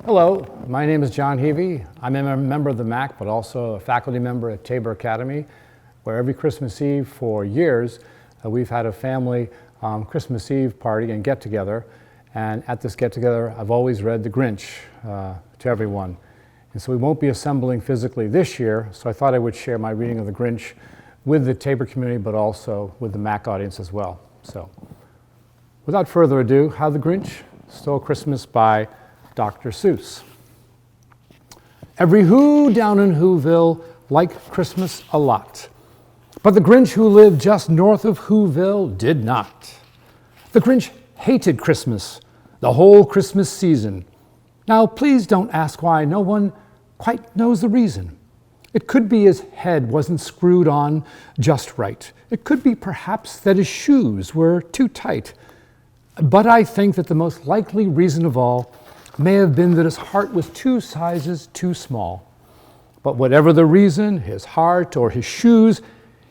Hello, my name is John Heavey. I'm a member of the MAC, but also a faculty member at Tabor Academy, where every Christmas Eve for years, we've had a family Christmas Eve party and get-together. And at this get-together, I've always read The Grinch to everyone. And so we won't be assembling physically this year, so I thought I would share my reading of The Grinch with the Tabor community, but also with the MAC audience as well. So, without further ado, How the Grinch Stole Christmas by Dr. Seuss. Every Who down in Whoville liked Christmas a lot, but the Grinch who lived just north of Whoville did not. The Grinch hated Christmas, the whole Christmas season. Now, please don't ask why. No one quite knows the reason. It could be his head wasn't screwed on just right. It could be perhaps that his shoes were too tight. But I think that the most likely reason of all may have been that his heart was 2 sizes too small. But whatever the reason, his heart or his shoes,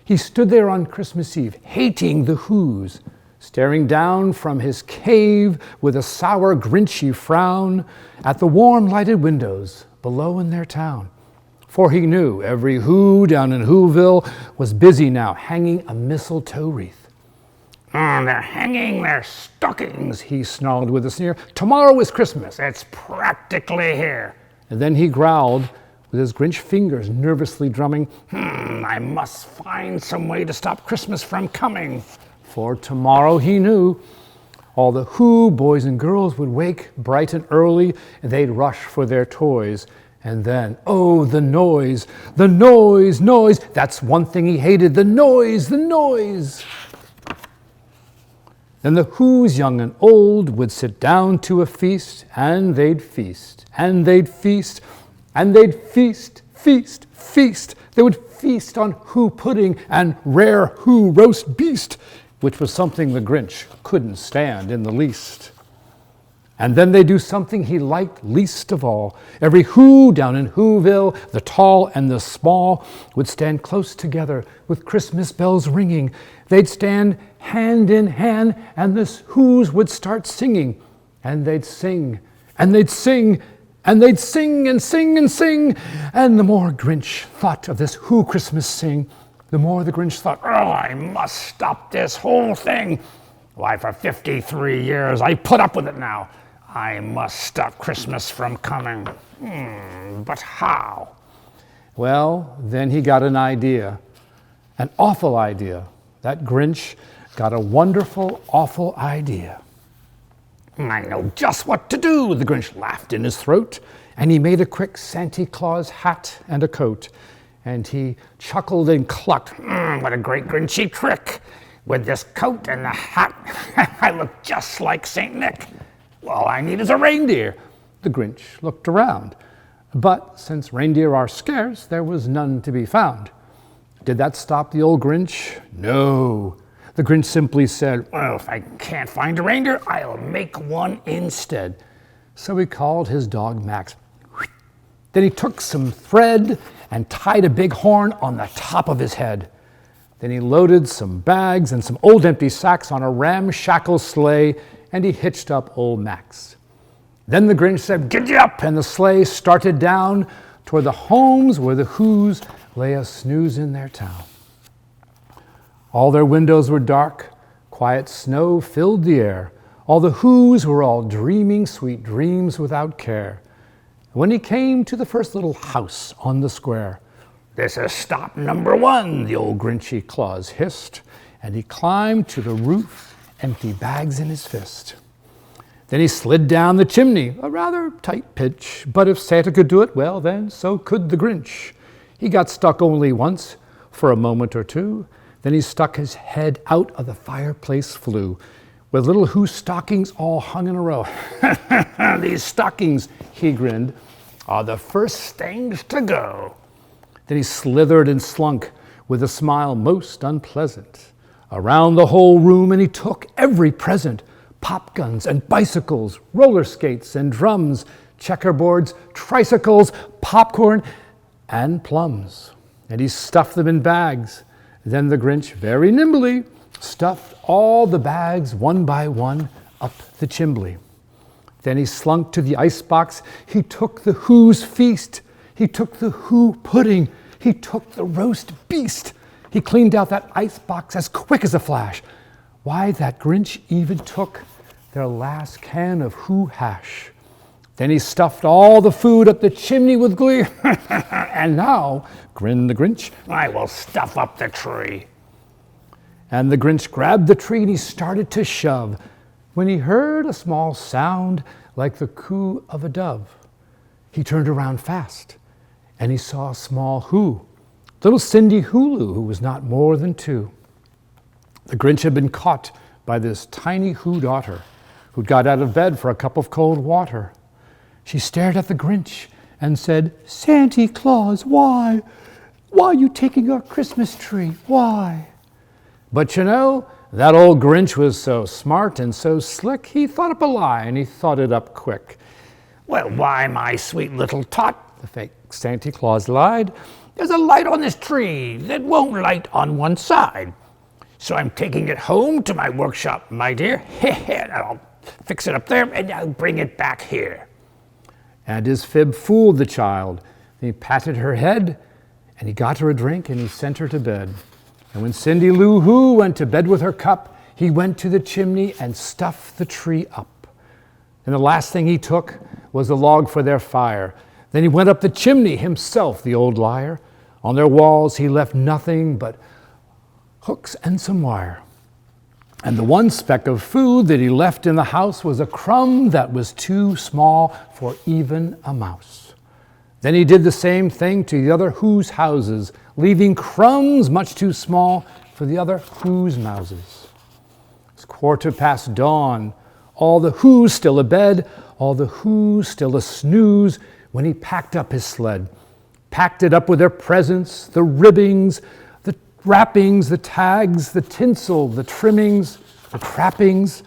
he stood there on Christmas Eve, hating the Whos, staring down from his cave with a sour, Grinchy frown at the warm lighted windows below in their town. For he knew every Who down in Whoville was busy now hanging a mistletoe wreath. They're hanging their stockings, he snarled with a sneer. Tomorrow is Christmas. It's practically here. And then he growled, with his Grinch fingers nervously drumming, I must find some way to stop Christmas from coming. For tomorrow, he knew, all the Who boys and girls would wake bright and early, and they'd rush for their toys. And then, oh, the noise, noise. That's one thing he hated, the noise. Then the Whos, young and old, would sit down to a feast, and they'd feast, and they'd feast, and they'd feast. They would feast on Who pudding and rare Who roast beast, which was something the Grinch couldn't stand in the least. And then they'd do something he liked least of all. Every Who down in Whoville, the tall and the small, would stand close together with Christmas bells ringing. They'd stand hand in hand, and the Whos would start singing. And they'd sing, and they'd sing, and they'd sing and sing and sing. And the more Grinch thought of this Who Christmas sing, the more the Grinch thought, I must stop this whole thing. Why, for 53 years, I put up with it now. I must stop Christmas from coming. But how? Well, then he got an idea, an awful idea. That Grinch got a wonderful, awful idea. I know just what to do, the Grinch laughed in his throat, and he made a quick Santa Claus hat and a coat. And he chuckled and clucked, what a great Grinchy trick. With this coat and the hat, I look just like St. Nick. All I need is a reindeer. The Grinch looked around. But since reindeer are scarce, there was none to be found. Did that stop the old Grinch? No. The Grinch simply said, well, if I can't find a reindeer, I'll make one instead. So he called his dog Max. Then he took some thread and tied a big horn on the top of his head. Then he loaded some bags and some old empty sacks on a ramshackle sleigh, and he hitched up old Max. Then the Grinch said, giddy up, and the sleigh started down toward the homes where the Whos lay a snooze in their town. All their windows were dark, quiet snow filled the air. All the Whos were all dreaming sweet dreams without care. When he came to the first little house on the square, this is stop number 1, the old Grinchy Claus hissed, and he climbed to the roof, empty bags in his fist. Then he slid down the chimney, a rather tight pitch, but if Santa could do it, well, then so could the Grinch. He got stuck only once, for a moment or two. Then he stuck his head out of the fireplace flue, with little Who stockings all hung in a row. These stockings, he grinned, are the first things to go. Then he slithered and slunk with a smile most unpleasant around the whole room, and he took every present, pop guns and bicycles, roller skates and drums, checkerboards, tricycles, popcorn, and plums. And he stuffed them in bags. Then the Grinch very nimbly stuffed all the bags one by one up the chimbley. Then he slunk to the icebox. He took the Who's feast. He took the Who pudding. He took the roast beast. He cleaned out that icebox as quick as a flash. Why, that Grinch even took their last can of Who hash. Then he stuffed all the food up the chimney with glee. And now, grinned the Grinch, I will stuff up the tree. And the Grinch grabbed the tree and he started to shove, when he heard a small sound like the coo of a dove. He turned around fast, and he saw a small Who, little Cindy Hulu, who was not more than 2. The Grinch had been caught by this tiny Who daughter, who'd got out of bed for a cup of cold water. She stared at the Grinch and said, Santa Claus, why? Why are you taking our Christmas tree? Why? But you know, that old Grinch was so smart and so slick, he thought up a lie, and he thought it up quick. Well, why, my sweet little tot, the fake Santa Claus lied, there's a light on this tree that won't light on one side. So I'm taking it home to my workshop, my dear. And I'll fix it up there, and I'll bring it back here. And his fib fooled the child. He patted her head, and he got her a drink, and he sent her to bed. And when Cindy Lou Who went to bed with her cup, he went to the chimney and stuffed the tree up. And the last thing he took was a log for their fire. Then he went up the chimney himself, the old liar. On their walls he left nothing but hooks and some wire. And the one speck of food that he left in the house was a crumb that was too small for even a mouse. Then he did the same thing to the other Who's houses, leaving crumbs much too small for the other Who's mouses. It's 1/4 dawn, all the Who's still abed, all the Who's still a snooze, when he packed up his sled. Packed it up with their presents, the ribbings, the wrappings, the tags, the tinsel, the trimmings, the trappings.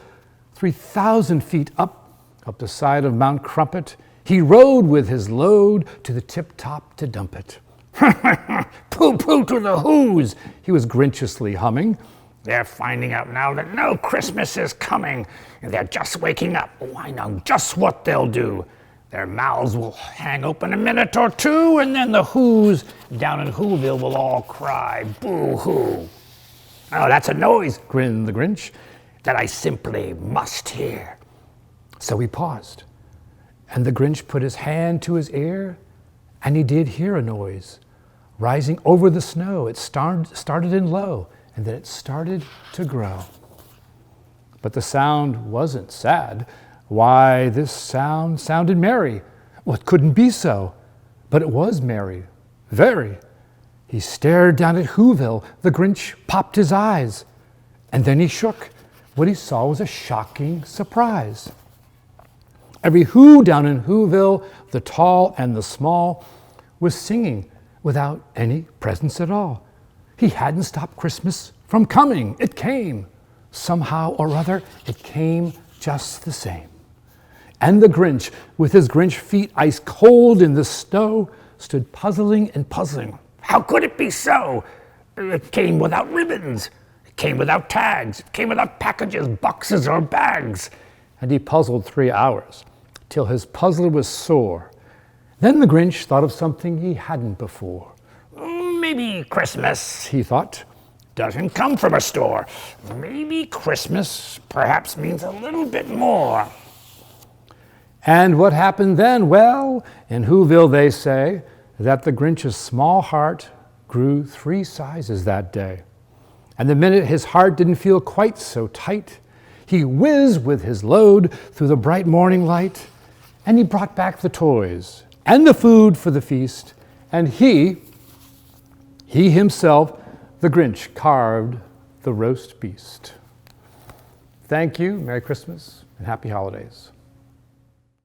3,000 feet up the side of Mount Crumpet, he rode with his load to the tip-top to dump it. Pooh-pooh to the Who's, he was grinchiously humming. They're finding out now that no Christmas is coming, and they're just waking up. Oh, I know just what they'll do. Their mouths will hang open a minute or two, and then the Who's down in Whoville will all cry, boo-hoo. Oh, that's a noise, grinned the Grinch, that I simply must hear. So he paused, and the Grinch put his hand to his ear, and he did hear a noise rising over the snow. It started in low, and then it started to grow. But the sound wasn't sad. Why, this sound sounded merry. Well, it couldn't be so, but it was merry, very. He stared down at Whoville. The Grinch popped his eyes, and then he shook. What he saw was a shocking surprise. Every Who down in Whoville, the tall and the small, was singing without any presents at all. He hadn't stopped Christmas from coming. It came. Somehow or other, it came just the same. And the Grinch, with his Grinch feet ice cold in the snow, stood puzzling and puzzling. How could it be so? It came without ribbons. It came without tags. It came without packages, boxes, or bags. And he puzzled 3 hours, till his puzzler was sore. Then the Grinch thought of something he hadn't before. Maybe Christmas, he thought, doesn't come from a store. Maybe Christmas perhaps means a little bit more. And what happened then? Well, in Whoville they say that the Grinch's small heart grew 3 sizes that day. And the minute his heart didn't feel quite so tight, he whizzed with his load through the bright morning light, and he brought back the toys and the food for the feast, and he himself, the Grinch, carved the roast beast. Thank you, Merry Christmas, and Happy Holidays.